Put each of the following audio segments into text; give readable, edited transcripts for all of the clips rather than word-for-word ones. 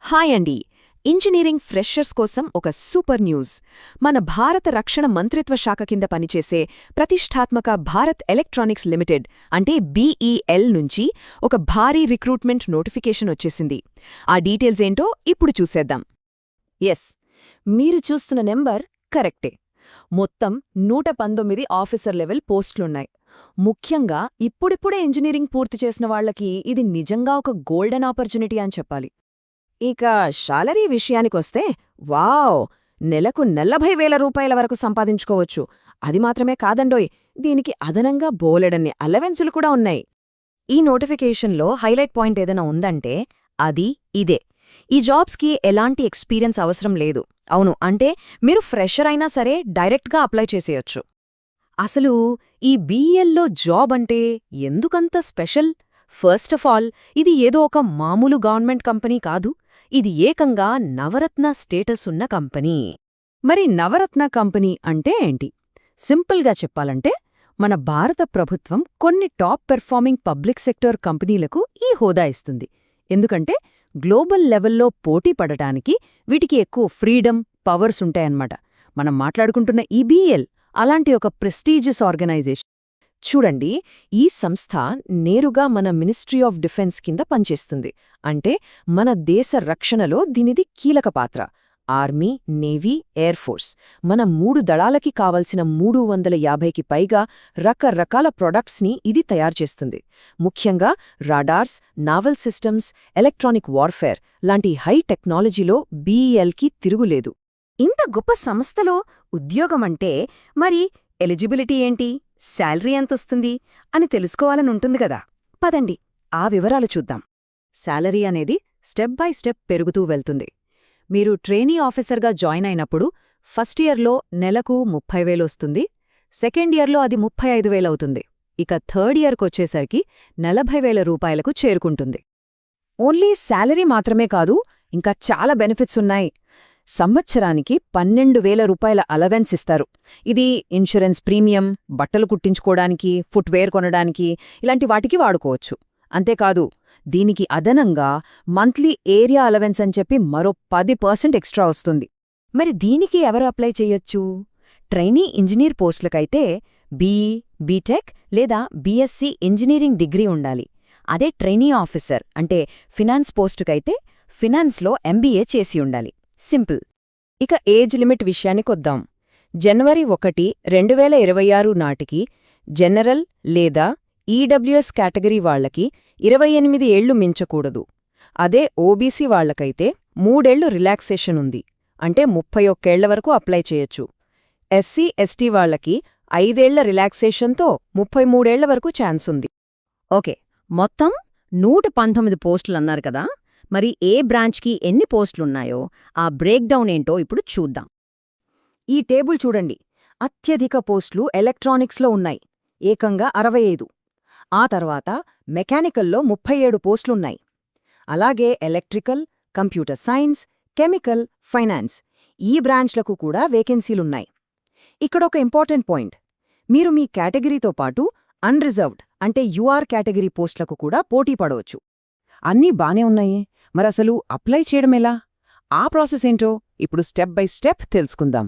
Hi అండి. Engineering freshers కోసం ఒక సూపర్ న్యూస్. మన భారత రక్షణ మంత్రిత్వ శాఖ కింద పనిచేసే ప్రతిష్టాత్మక భారత్ ఎలక్ట్రానిక్స్ లిమిటెడ్ అంటే బీఈఎల్ నుంచి ఒక భారీ రిక్రూట్మెంట్ నోటిఫికేషన్ వచ్చేసింది. ఆ డీటెయిల్స్ ఏంటో ఇప్పుడు చూసేద్దాం. ఎస్, మీరు చూస్తున్న నెంబర్ కరెక్టే. మొత్తం 119 ఆఫీసర్ లెవెల్ పోస్టులున్నాయి. ముఖ్యంగా ఇప్పుడిప్పుడే ఇంజనీరింగ్ పూర్తి చేసిన వాళ్లకి ఇది నిజంగా ఒక గోల్డెన్ ఆపర్చునిటీ అని చెప్పాలి. ఇక శాలరీ విషయానికొస్తే వావ్, నెలకు 40,000 రూపాయల వరకు సంపాదించుకోవచ్చు. అది మాత్రమే కాదండోయ్, దీనికి అదనంగా బోలెడన్ని అలవెన్సులు కూడా ఉన్నాయి. ఈ నోటిఫికేషన్లో హైలైట్ పాయింట్ ఏదైనా ఉందంటే అది ఇదే. ఈ జాబ్స్కి ఎలాంటి ఎక్స్పీరియన్స్ అవసరం లేదు. అవును, అంటే మీరు ఫ్రెషర్ అయినా సరే డైరెక్ట్గా అప్లై చేసేయొచ్చు. అసలు ఈ బీఎల్లో జాబ్ అంటే ఎందుకంత స్పెషల్? ఫస్ట్ ఆఫ్ ఆల్, ఇది ఏదో ఒక మామూలు గవర్నమెంట్ కంపెనీ కాదు. ఇది ఏకంగా నవరత్న స్టేటస్ ఉన్న కంపెనీ. మరి నవరత్న కంపెనీ అంటే ఏంటి? సింపుల్గా చెప్పాలంటే, మన భారత ప్రభుత్వం కొన్ని టాప్ పెర్ఫార్మింగ్ పబ్లిక్ సెక్టర్ కంపెనీలకు ఈ హోదా ఇస్తుంది. ఎందుకంటే గ్లోబల్ లెవెల్లో పోటీ పడటానికి వీటికి ఎక్కువ ఫ్రీడమ్, పవర్స్ ఉంటాయన్నమాట. మనం మాట్లాడుకుంటున్న ఈ బీఎల్ అలాంటి ఒక ప్రెస్టీజియస్ ఆర్గనైజేషన్. చూడండి, ఈ సంస్థ నేరుగా మన మినిస్ట్రీ ఆఫ్ డిఫెన్స్ కింద పనిచేస్తుంది. అంటే మన దేశ రక్షణలో దీనిది కీలక పాత్ర. ఆర్మీ, నేవీ, ఎయిర్ ఫోర్స్, మన 3 దళాలకి కావలసిన 350కి పైగా రకరకాల ప్రొడక్ట్స్ని ఇది తయారుచేస్తుంది. ముఖ్యంగా radars, naval systems, electronic warfare లాంటి హై టెక్నాలజీలో బీఈఎల్కి తిరుగులేదు. ఇంత గొప్ప సంస్థలో ఉద్యోగమంటే మరి ఎలిజిబిలిటీ ఏంటి, శాలరీ ఎంతొస్తుంది అని తెలుసుకోవాలనుంటుంది కదా. పదండి, ఆ వివరాలు చూద్దాం. శాలరీ అనేది స్టెప్ బై స్టెప్ పెరుగుతూ వెళ్తుంది. మీరు ట్రైనీ ఆఫీసర్గా జాయిన్ అయినప్పుడు ఫస్ట్ ఇయర్లో నెలకు 30,000 వస్తుంది. సెకండ్ ఇయర్లో అది 35,000 అవుతుంది. ఇక థర్డ్ ఇయర్కొచ్చేసరికి 40,000 రూపాయలకు చేరుకుంటుంది. ఓన్లీ శాలరీ మాత్రమే కాదు, ఇంకా చాలా బెనిఫిట్స్ ఉన్నాయి. సంవత్సరానికి 12,000 రూపాయల అలవెన్స్ ఇస్తారు. ఇది ఇన్సూరెన్స్ ప్రీమియం, బట్టలు కుట్టించుకోవడానికి, ఫుట్వేర్ కొనడానికి, ఇలాంటి వాటికి వాడుకోవచ్చు. అంతేకాదు, దీనికి అదనంగా మంత్లీ ఏరియా అలవెన్స్ అని చెప్పి మరో 10% ఎక్స్ట్రా వస్తుంది. మరి దీనికి ఎవరు అప్లై చెయ్యొచ్చు? ట్రైనీ ఇంజనీర్ పోస్టులకైతే బీఈ, బీటెక్ లేదా బీఎస్సీ ఇంజనీరింగ్ డిగ్రీ ఉండాలి. అదే ట్రైనీ ఆఫీసర్ అంటే ఫినాన్స్ పోస్టుకైతే ఫినాన్స్లో ఎంబీఏ చేసి ఉండాలి. సింపుల్. ఇక ఏజ్ లిమిట్ విషయానికొద్దాం. జనవరి 1, 2026 నాటికి జనరల్ లేదా ఈడబ్ల్యూఎస్ కేటగిరీ వాళ్లకి 28 ఏళ్లు మించకూడదు. అదే ఓబీసీ వాళ్లకైతే 3 ఏళ్లు రిలాక్సేషన్ ఉంది. అంటే 31 ఏళ్ల వరకు అప్లై చేయొచ్చు. ఎస్సీ, ఎస్టీ వాళ్లకి 5 ఏళ్ల రిలాక్సేషన్తో 33 ఏళ్ల వరకు ఛాన్స్ ఉంది. ఓకే, మొత్తం 119 పోస్టులన్నారు కదా. మరి ఏ బ్రాంచ్కి ఎన్ని పోస్టులున్నాయో ఆ బ్రేక్డౌన్ ఏంటో ఇప్పుడు చూద్దాం. ఈ టేబుల్ చూడండి. అత్యధిక పోస్టులు ఎలక్ట్రానిక్స్లో ఉన్నాయి, ఏకంగా 65. ఆ తర్వాత మెకానికల్లో 37 పోస్టులున్నాయి. అలాగే electrical, computer science, chemical, finance ఈ బ్రాంచ్లకు కూడా వేకెన్సీలున్నాయి. ఇక్కడొక ఇంపార్టెంట్ పాయింట్. మీరు మీ కేటగిరీతో పాటు అన్రిజర్వ్డ్ అంటే యూఆర్ కేటగిరీ పోస్టులకు కూడా పోటీ పడవచ్చు. అన్నీ బానే ఉన్నాయి, మరసలు అప్లై చేయడమెలా? ఆ ప్రాసెస్ ఏంటో ఇప్పుడు స్టెప్ బై స్టెప్ తెలుసుకుందాం.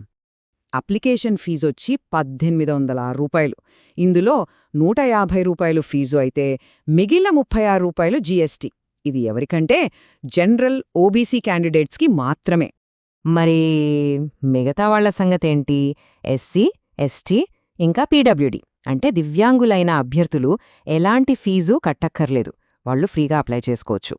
అప్లికేషన్ ఫీజొచ్చి 1,806 రూపాయలు. ఇందులో 150 రూపాయలు ఫీజు అయితే మిగిలిన 36 రూపాయలు జీఎస్టీ. ఇది ఎవరికంటే జనరల్, ఓబీసీ క్యాండిడేట్స్కి మాత్రమే. మరి మిగతా వాళ్ల సంగతేంటి? ఎస్సీ, ఎస్టీ ఇంకా పీడబ్ల్యూడీ అంటే దివ్యాంగులైన అభ్యర్థులు ఎలాంటి ఫీజు కట్టక్కర్లేదు, వాళ్లు ఫ్రీగా అప్లై చేసుకోవచ్చు.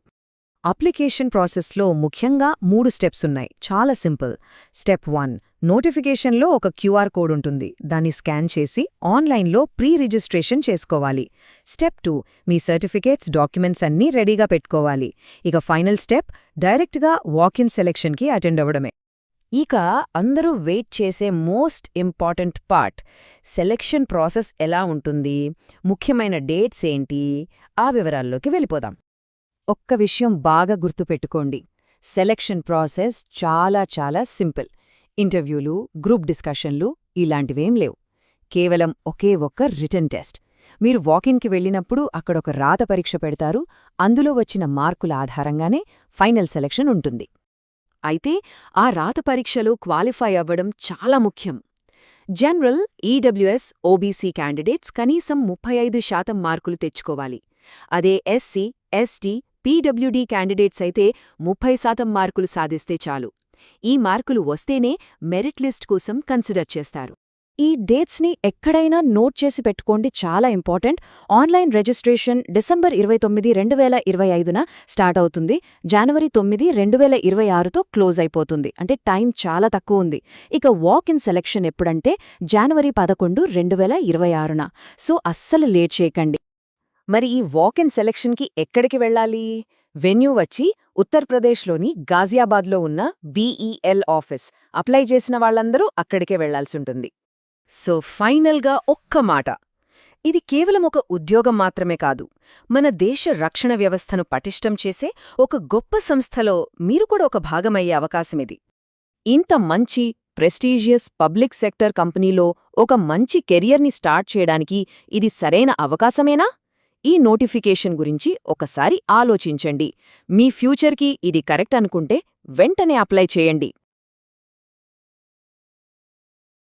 అప్లికేషన్ ప్రాసెస్లో ముఖ్యంగా 3 స్టెప్స్ ఉన్నాయి. చాలా సింపుల్. స్టెప్ 1, నోటిఫికేషన్లో ఒక క్యూఆర్ కోడ్ ఉంటుంది. దాన్ని స్కాన్ చేసి ఆన్లైన్లో ప్రీ రిజిస్ట్రేషన్ చేసుకోవాలి. స్టెప్ 2, మీ సర్టిఫికేట్స్, డాక్యుమెంట్స్ అన్నీ రెడీగా పెట్టుకోవాలి. ఇక ఫైనల్ స్టెప్, డైరెక్ట్గా వాక్-ఇన్ సెలెక్షన్కి అటెండ్ అవ్వడమే. ఇక అందరూ వెయిట్ చేసే most important part, selection process ఎలా ఉంటుంది, ముఖ్యమైన డేట్స్ ఏంటి, ఆ వివరాల్లోకి వెళ్ళిపోదాం. ఒక్క విషయం బాగా గుర్తుపెట్టుకోండి. సెలెక్షన్ ప్రాసెస్ చాలా సింపుల్. ఇంటర్వ్యూలు, గ్రూప్ డిస్కషన్లు ఇలాంటివేం లేవు. కేవలం ఒకే ఒక్క రిటన్ టెస్ట్. మీరు వాకిన్కి వెళ్ళినప్పుడు అక్కడొక రాత పరీక్ష పెడతారు, అందులో వచ్చిన మార్కుల ఆధారంగానే ఫైనల్ సెలక్షన్ ఉంటుంది. అయితే ఆ రాత పరీక్షలో క్వాలిఫై అవ్వడం చాలా ముఖ్యం. జనరల్, ఈడబ్ల్యూఎస్, ఓబీసీ క్యాండిడేట్స్ కనీసం 35% మార్కులు తెచ్చుకోవాలి. అదే ఎస్సీ, ఎస్టీ, పీడబ్ల్యూడీ క్యాండిడేట్స్ అయితే 30% మార్కులు సాధిస్తే చాలు. ఈ మార్కులు వస్తేనే మెరిట్ లిస్ట్ కోసం కన్సిడర్ చేస్తారు. ఈ డేట్స్ని ఎక్కడైనా నోట్ చేసి పెట్టుకోండి, చాలా ఇంపార్టెంట్. ఆన్లైన్ రిజిస్ట్రేషన్ డిసెంబర్ 29, 2025న స్టార్ట్ అవుతుంది. జనవరి 9, 2026తో క్లోజ్ అయిపోతుంది. అంటే టైం చాలా తక్కువ ఉంది. ఇక వాక్ ఇన్ సెలెక్షన్ ఎప్పుడంటే జనవరి 11, 2026న. సో అస్సలు లేట్ చేయకండి. మరి ఈ వాక్ ఇన్ సెలక్షన్కి ఎక్కడికి వెళ్ళాలి? వెన్యూ వచ్చి ఉత్తరప్రదేశ్లోని గాజియాబాద్లో ఉన్న బీఈఎల్ ఆఫీస్. అప్లై చేసిన వాళ్లందరూ అక్కడికే వెళ్లాల్సుంటుంది. సో ఫైనల్గా ఒక్క మాట, ఇది కేవలం ఒక ఉద్యోగం మాత్రమే కాదు, మన దేశ రక్షణ వ్యవస్థను పటిష్టం చేసే ఒక గొప్ప సంస్థలో మీరు కూడా ఒక భాగమయ్యే అవకాశమిది. ఇంత మంచి ప్రెస్టీజియస్ పబ్లిక్ సెక్టర్ కంపెనీలో ఒక మంచి కెరియర్ని స్టార్ట్ చేయడానికి ఇది సరైన అవకాశమేనా? ఈ నోటిఫికేషన్ గురించి ఒకసారి ఆలోచించండి. మీ ఫ్యూచర్కి ఇది కరెక్ట్ అనుకుంటే వెంటనే అప్లై చేయండి.